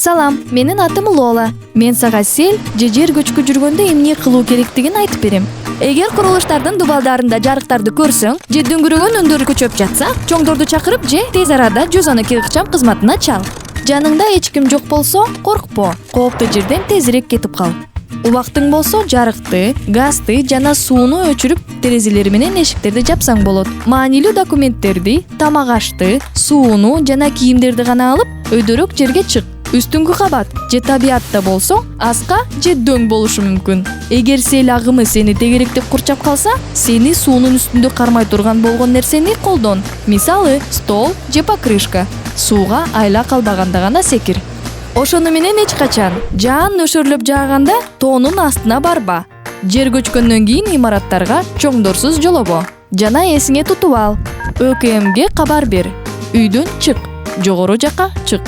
Салам, менин атым Лола. Мен сага сел же жер көчкү жүргөндө эмне кылуу керектигин айтып берем. Эгер курулуштардын дубалдарында жарыктарды көрсөң, же дөңгөрөгөн өндөр көчөп жатса, чоңдорду чакырып же тез арада 112 ыкчам кызматына чал. Жаныңда эч ким жок болсо, коркпо. Кооптуу жерден тезирээк кетип кал. Убактың болсо жарыкты, газды жана сууну өчүрүп, терезелери менен эшиктерди жапсаң болот. Маанилүү документтерди, тамак ашты, сууну жана кийимдерди гана алып, өйдөрөөк жерге чык. Үстүңкү кабат же табиатта болсо, аска же дөң болушу мүмкүн. Эгер сел агымы сени тегеректеп курчап калса, сени суунун үстүндө кармай турган болгон нерсени колдон. Мисалы, стол же покрышка. Сууга айла калбаганда гана секир. Ошону менен эч качан жаан нөшөрлөп жааганда тоонун астына барба. Жер көчкөндөн кийин имараттарга чоңдорсуз жолобо. Жана эсиңе тутуп ал. ÖKMге кабар бер. Үйдөн чык, жогору жакка чык.